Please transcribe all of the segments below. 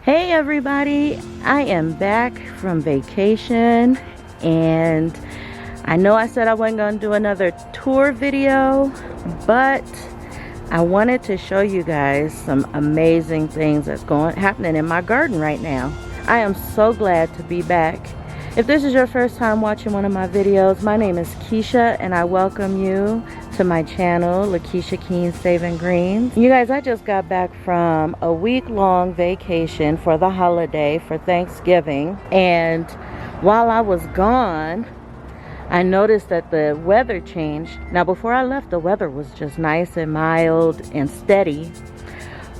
Hey everybody, I am back from vacation, and I know I said I wasn't going to do another tour video, but I wanted to show you guys some amazing things that's happening in my garden right now. I am so glad to be back. If this is your first time watching one of my videos, my name is Keisha and I welcome you to my channel, Lakisha Keene Saving Greens. You guys, I just got back from a week-long vacation for the holiday for Thanksgiving, and while I was gone, I noticed that the weather changed. Now before I left, the weather was just nice and mild and steady,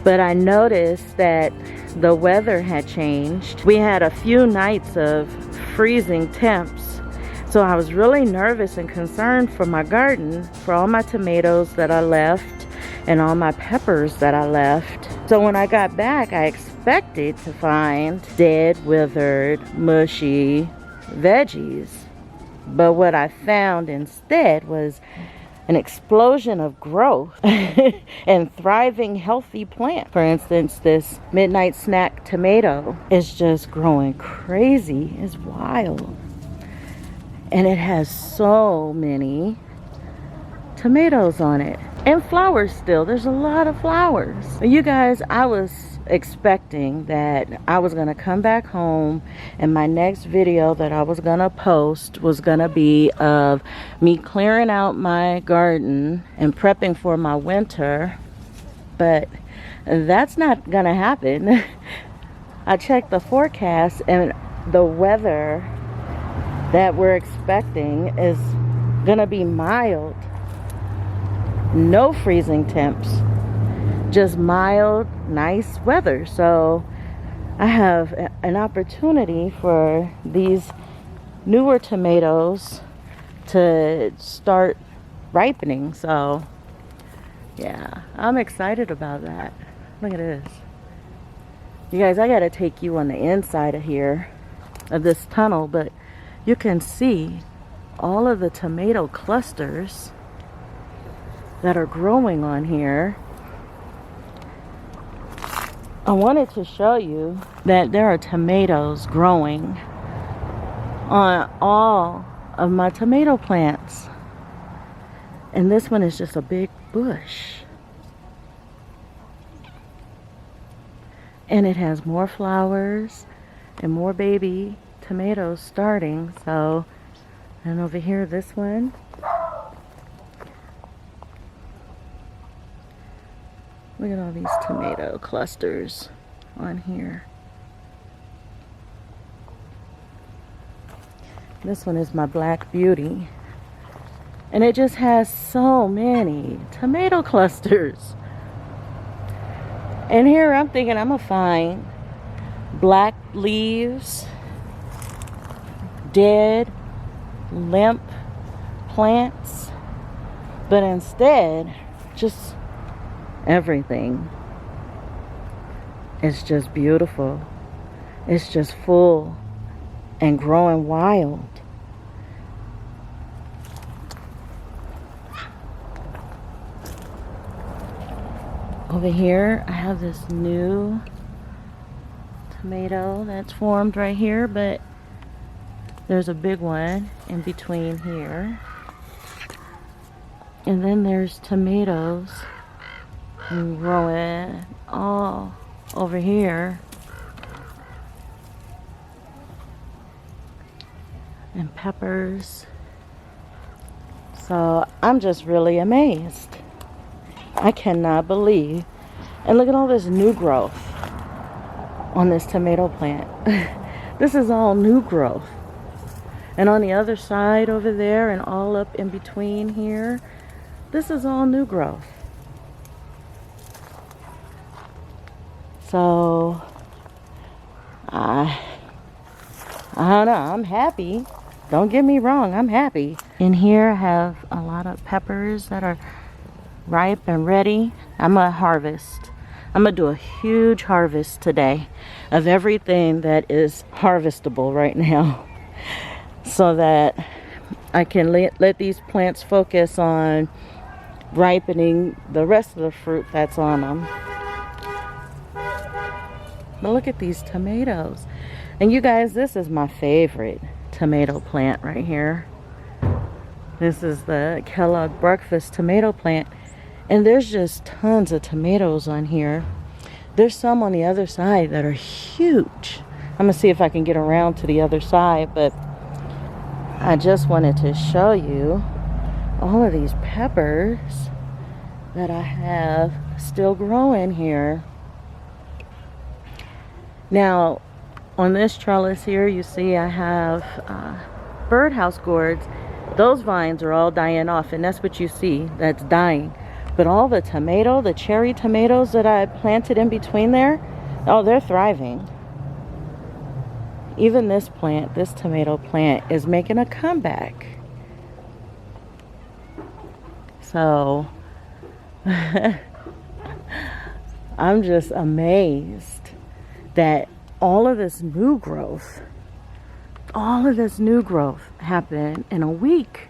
but I noticed that the weather had changed. We had a few nights of freezing temps, so I was really nervous and concerned for my garden, for all my tomatoes that I left and all my peppers that I left. So when I got back, I expected to find dead, withered, mushy veggies, but what I found instead was an explosion of growth and thriving, healthy plant. For instance, this midnight snack tomato is just growing crazy. It's wild. And it has so many tomatoes on it. And flowers still. There's a lot of flowers. You guys, I was expecting that I was going to come back home and my next video that I was going to post was going to be of me clearing out my garden and prepping for my winter, but that's not going to happen. I checked the forecast and the weather that we're expecting is going to be mild. No freezing temps. Just mild, nice weather. So I have an opportunity for these newer tomatoes to start ripening. So yeah, I'm excited about that. Look at this. You guys, I gotta take you on the inside of here, of this tunnel, but you can see all of the tomato clusters that are growing on here. I wanted to show you that there are tomatoes growing on all of my tomato plants. And this one is just a big bush. And it has more flowers and more baby tomatoes starting. So, and over here, this one. Look at all these tomato clusters on here. This one is my Black Beauty. And it just has so many tomato clusters. And here I'm thinking I'm going to find black leaves, dead, limp plants. But instead, just everything is just beautiful. It's just full and growing wild. Over here I have this new tomato that's formed right here, but there's a big one in between here. And then there's tomatoes growing all over here, and peppers. So I'm just really amazed. I cannot believe. And look at all this new growth on this tomato plant. This is all new growth. And on the other side over there and all up in between here, this is all new growth. So I don't know, I'm happy. Don't get me wrong, I'm happy. In here I have a lot of peppers that are ripe and ready. I'm gonna harvest. I'm gonna do a huge harvest today of everything that is harvestable right now, so that I can let these plants focus on ripening the rest of the fruit that's on them. But look at these tomatoes. And you guys, this is my favorite tomato plant right here. This is the Kellogg breakfast tomato plant. And there's just tons of tomatoes on here. There's some on the other side that are huge. I'm gonna see if I can get around to the other side, but I just wanted to show you all of these peppers that I have still growing here. Now, on this trellis here, you see I have birdhouse gourds. Those vines are all dying off, and that's what you see, that's dying. But all the the cherry tomatoes that I planted in between there, oh, they're thriving. Even this plant, this tomato plant, is making a comeback. So, I'm just amazed that all of this new growth happened in a week.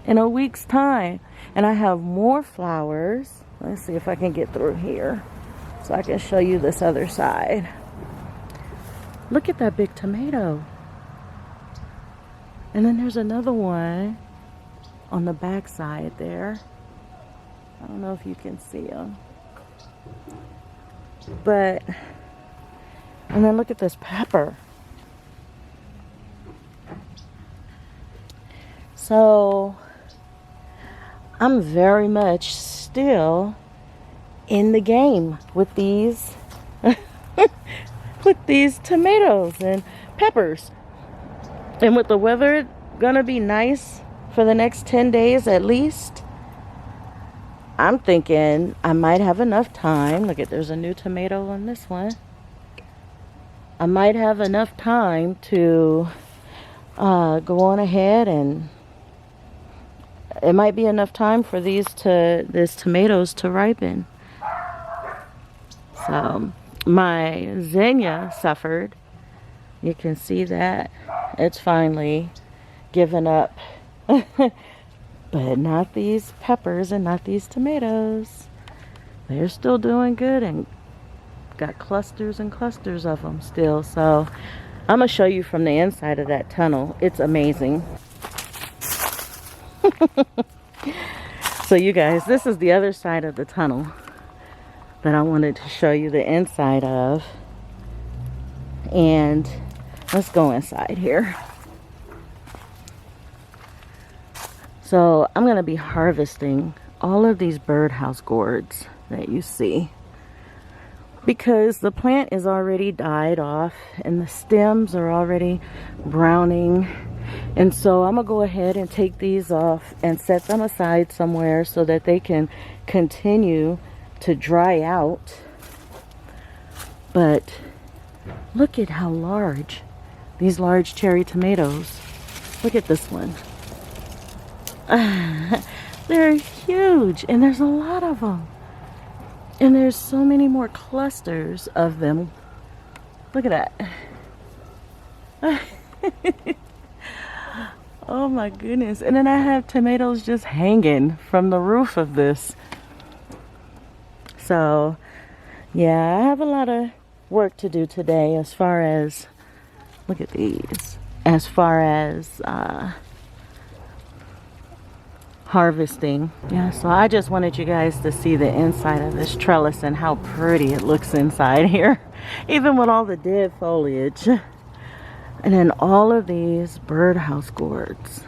In a week's time. And I have more flowers. Let's see if I can get through here so I can show you this other side. Look at that big tomato. And then there's another one on the back side there. I don't know if you can see them. But, and then look at this pepper. So, I'm very much still in the game with these with these tomatoes and peppers. And with the weather gonna be nice for the next 10 days at least, I'm thinking I might have enough time. Look at, there's a new tomato on this one. I might have enough time to go on ahead, and it might be enough time for these tomatoes to ripen. So my zinnia suffered. You can see that it's finally given up. But not these peppers and not these tomatoes. They're still doing good and got clusters and clusters of them still. So I'm gonna show you from the inside of that tunnel. It's amazing. So you guys, this is the other side of the tunnel that I wanted to show you the inside of. And let's go inside here. So I'm going to be harvesting all of these birdhouse gourds that you see, because the plant is already died off and the stems are already browning. And so I'm going to go ahead and take these off and set them aside somewhere so that they can continue to dry out. But look at how large these large cherry tomatoes. Look at this one. They're huge, and there's a lot of them. And there's so many more clusters of them. Look at that. Oh my goodness. And then I have tomatoes just hanging from the roof of this. So, yeah, I have a lot of work to do today as far as, look at these, as far as harvesting. Yeah, so I just wanted you guys to see the inside of this trellis and how pretty it looks inside here, even with all the dead foliage. And then all of these birdhouse gourds.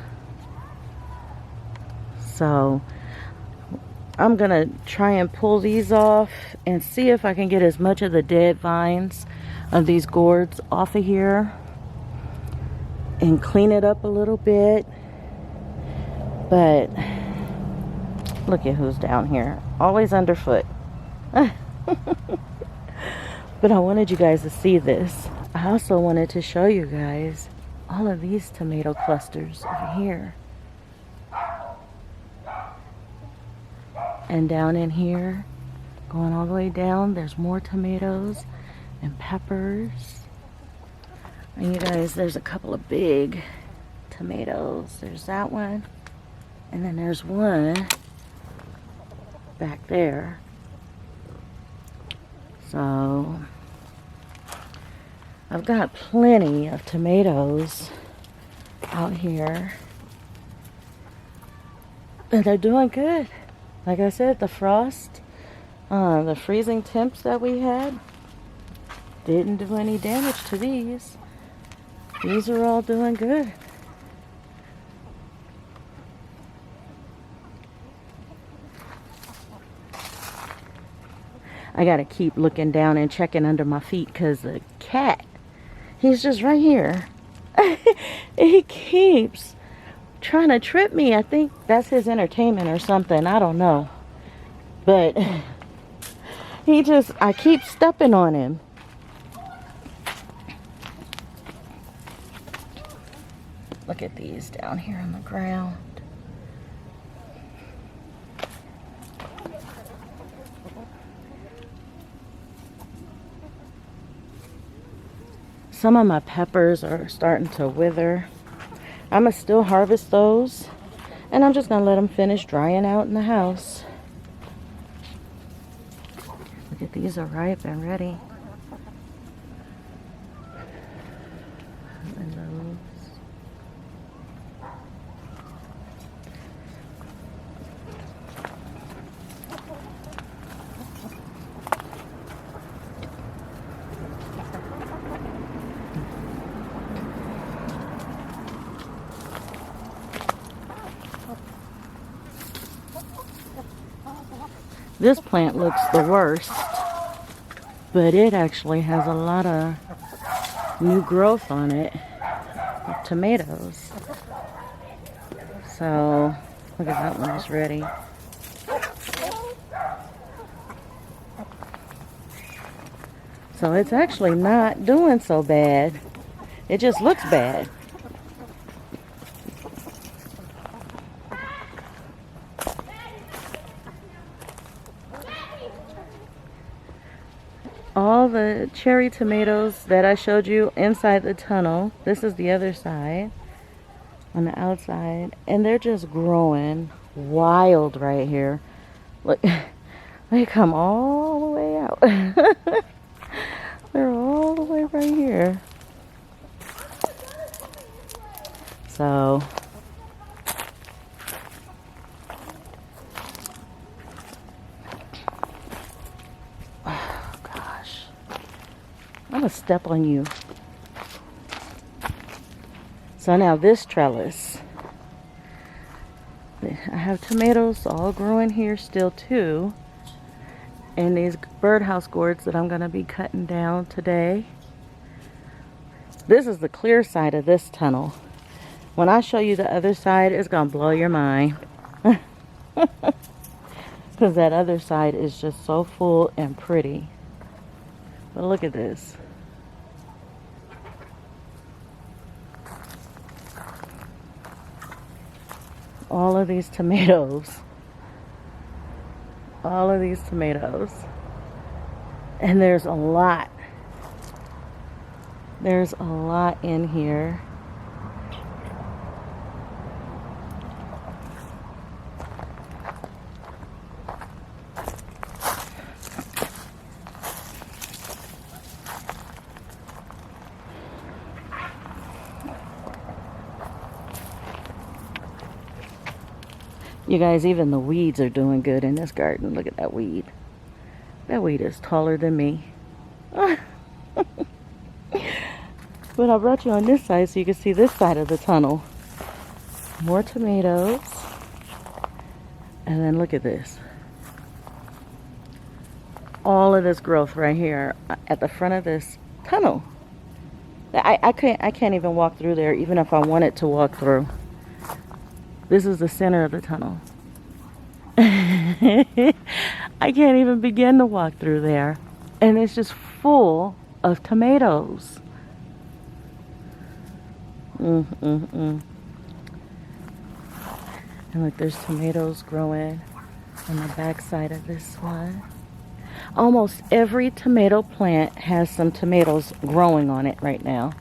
So I'm gonna try and pull these off and see if I can get as much of the dead vines of these gourds off of here and clean it up a little bit. But look at who's down here, always underfoot. But I wanted you guys to see this. I also wanted to show you guys all of these tomato clusters over here. And down in here, going all the way down, there's more tomatoes and peppers. And you guys, there's a couple of big tomatoes. There's that one. And then there's one back there. So I've got plenty of tomatoes out here. And they're doing good. Like I said, the frost, the freezing temps that we had didn't do any damage to these. These are all doing good. I gotta keep looking down and checking under my feet because the cat, he's just right here. He keeps trying to trip me. I think that's his entertainment or something. I don't know. But I keep stepping on him. Look at these down here on the ground. Some of my peppers are starting to wither. I'm going to still harvest those. And I'm just going to let them finish drying out in the house. Look at these are ripe and ready. And those. This plant looks the worst, but it actually has a lot of new growth on it of tomatoes. So, look at that one, it's ready. So it's actually not doing so bad. It just looks bad. All the cherry tomatoes that I showed you inside the tunnel, this is the other side, on the outside, and they're just growing wild right here. Look, they come all the way out. They're all the way right here. So I'm gonna step on you. So now this trellis, I have tomatoes all growing here still too, and these birdhouse gourds that I'm gonna be cutting down today. This is the clear side of this tunnel. When I show you the other side, it's gonna blow your mind. Because that other side is just so full and pretty. But look at this. All of these tomatoes. All of these tomatoes. And there's a lot. There's a lot in here. You guys, even the weeds are doing good in this garden. Look at that weed. That weed is taller than me. But I brought you on this side so you can see this side of the tunnel. More tomatoes. And then look at this. All of this growth right here at the front of this tunnel. I can't even walk through there even if I wanted to walk through. This is the center of the tunnel. I can't even begin to walk through there. And it's just full of tomatoes. And look, there's tomatoes growing on the back side of this one. Almost every tomato plant has some tomatoes growing on it right now.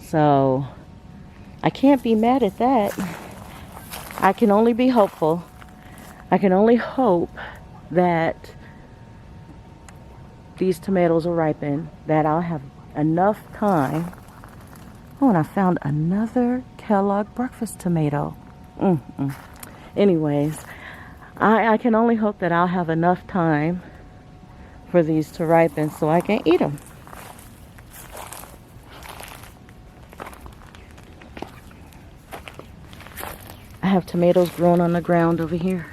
So I can't be mad at that. I can only be hopeful. I can only hope that these tomatoes will ripen, that I'll have enough time. Oh, and I found another Kellogg breakfast tomato. Anyways, I can only hope that I'll have enough time for these to ripen so I can eat them. I have tomatoes growing on the ground over here.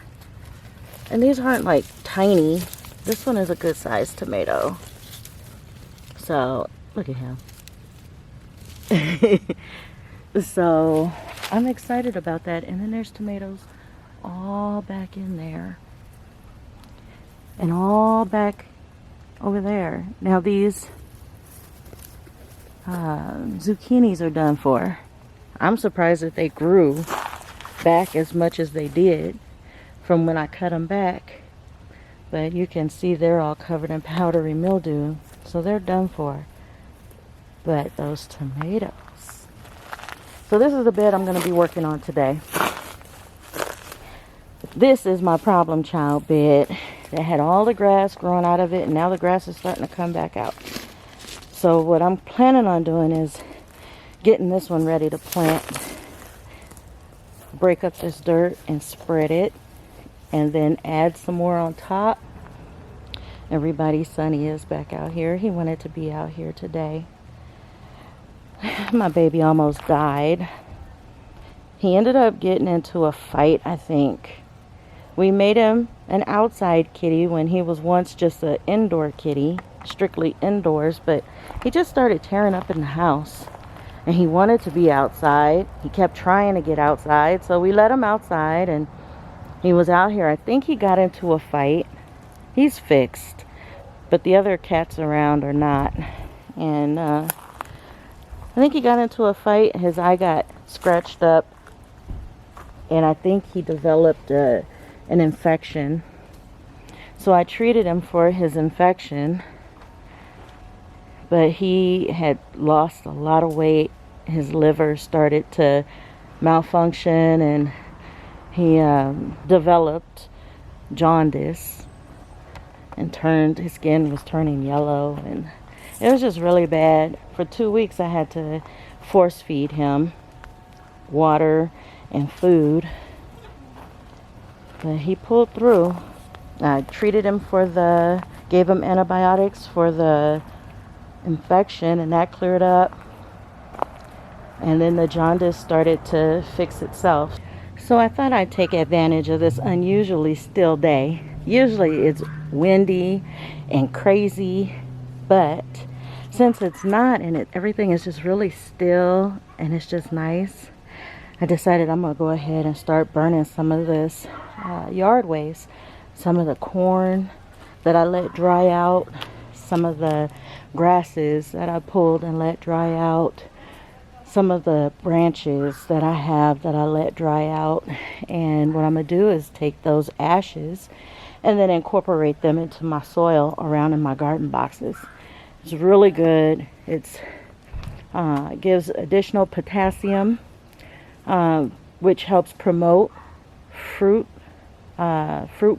And these aren't like tiny. This one is a good sized tomato. So, look at him. So, I'm excited about that. And then there's tomatoes all back in there. And all back over there. Now these zucchinis are done for. I'm surprised that they grew back as much as they did from when I cut them back. But you can see they're all covered in powdery mildew. So they're done for. But those tomatoes. So this is the bed I'm going to be working on today. This is my problem child bed that had all the grass growing out of it, and now the grass is starting to come back out. So what I'm planning on doing is getting this one ready to plant. Break up this dirt and spread it, and then add some more on top. Everybody, Sonny is back out here. He wanted to be out here today. My baby almost died. He ended up getting into a fight, I think. We made him an outside kitty when he was once just an indoor kitty, strictly indoors, but he just started tearing up in the house. And he wanted to be outside. He kept trying to get outside, so we let him outside, and he was out here. I think he got into a fight. He's fixed, but the other cats around are not. And I think he got into a fight. His eye got scratched up, and I think he developed an infection. So I treated him for his infection, but he had lost a lot of weight. His liver started to malfunction, and he developed jaundice and his skin was turning yellow, and it was just really bad. For 2 weeks I had to force feed him water and food, but he pulled through. I treated him gave him antibiotics for the infection, and that cleared up, and then the jaundice started to fix itself. So I thought I'd take advantage of this unusually still day. Usually it's windy and crazy, but since it's not, and everything is just really still and it's just nice, I decided I'm gonna go ahead and start burning some of this yard waste, some of the corn that I let dry out, some of the grasses that I pulled and let dry out, some of the branches that I have that I let dry out. And what I'm going to do is take those ashes and then incorporate them into my soil around in my garden boxes. It's really good. It gives additional potassium, which helps promote fruit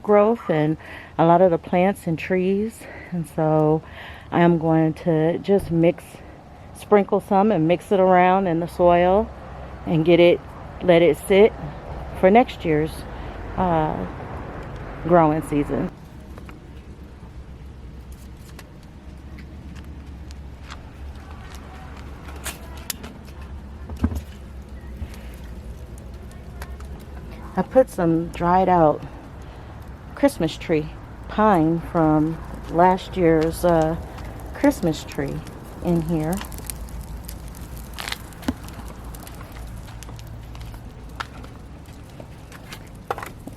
growth and a lot of the plants and trees. And so I am going to just sprinkle some and mix it around in the soil and let it sit for next year's growing season. I put some dried out Christmas tree pine from last year's Christmas tree in here.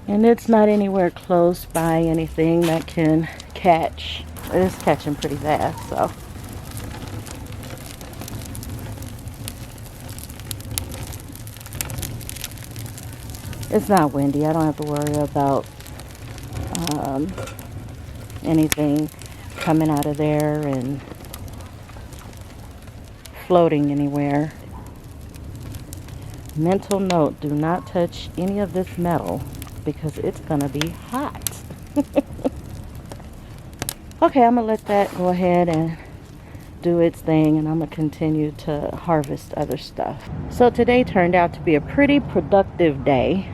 And it's not anywhere close by anything that can catch. It is catching pretty fast, so. It's not windy. I don't have to worry about anything coming out of there and floating anywhere. Mental note, do not touch any of this metal because it's gonna be hot. Okay, I'm gonna let that go ahead and do its thing, and I'm gonna continue to harvest other stuff. So today turned out to be a pretty productive day.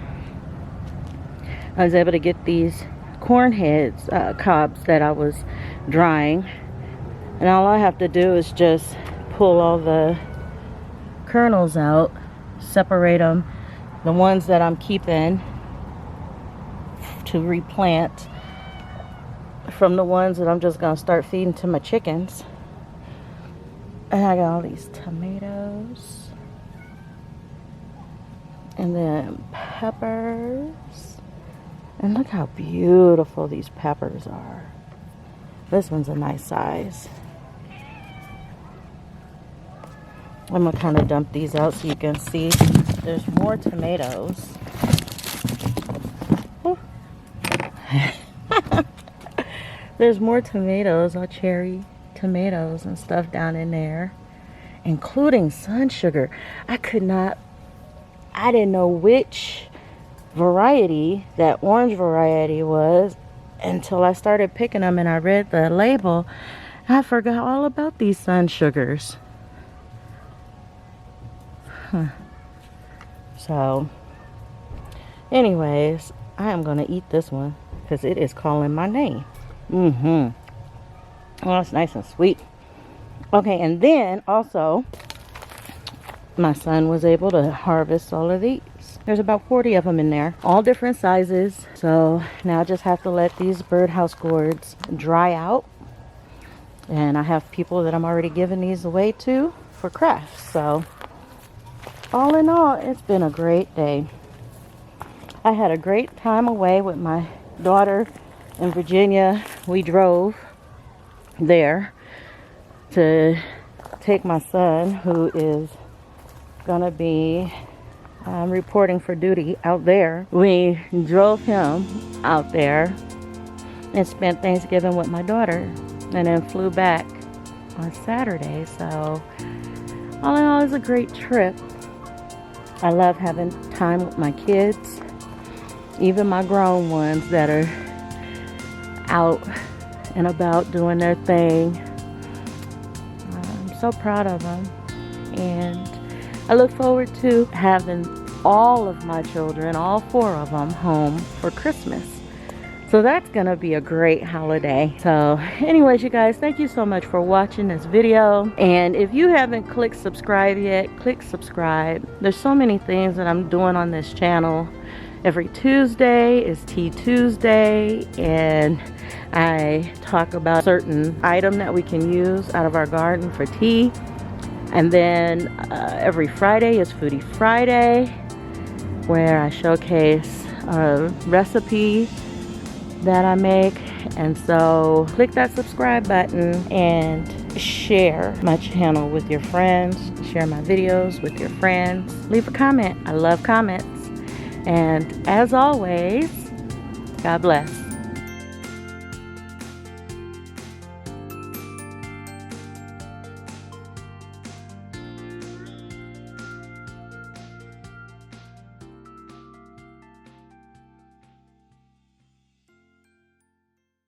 I was able to get these corn heads, cobs that I was drying, and all I have to do is just pull all the kernels out, separate them, the ones that I'm keeping to replant from the ones that I'm just gonna start feeding to my chickens. And I got all these tomatoes, and then peppers, and look how beautiful these peppers are. This one's a nice size. I'm gonna kind of dump these out so you can see there's more tomatoes. There's more tomatoes, all cherry tomatoes and stuff down in there, including sun sugar. I didn't know which variety that orange variety was until I started picking them and I read the label. I forgot all about these sun sugars. So anyways, I am gonna eat this one because it is calling my name. Oh, it's nice and sweet. Okay, and then also my son was able to harvest all of these. There's about 40 of them in there, all different sizes. So now I just have to let these birdhouse gourds dry out, and I have people that I'm already giving these away to for crafts. So all in all, it's been a great day. I had a great time away with my daughter in Virginia. We drove there to take my son, who is gonna be reporting for duty out there. We drove him out there and spent Thanksgiving with my daughter, and then flew back on Saturday. So all in all, it was a great trip. I love having time with my kids, even my grown ones that are out and about doing their thing. I'm so proud of them, and I look forward to having all of my children, all 4 of them, home for Christmas. So that's gonna be a great holiday. So anyways, you guys, thank you so much for watching this video. And if you haven't clicked subscribe yet, click subscribe. There's so many things that I'm doing on this channel. Every Tuesday is Tea Tuesday, and I talk about a certain item that we can use out of our garden for tea. And then every Friday is Foodie Friday, where I showcase a recipe that I make. And so click that subscribe button and share my channel with your friends. Share my videos with your friends. Leave a comment. I love comments. And as always, God bless.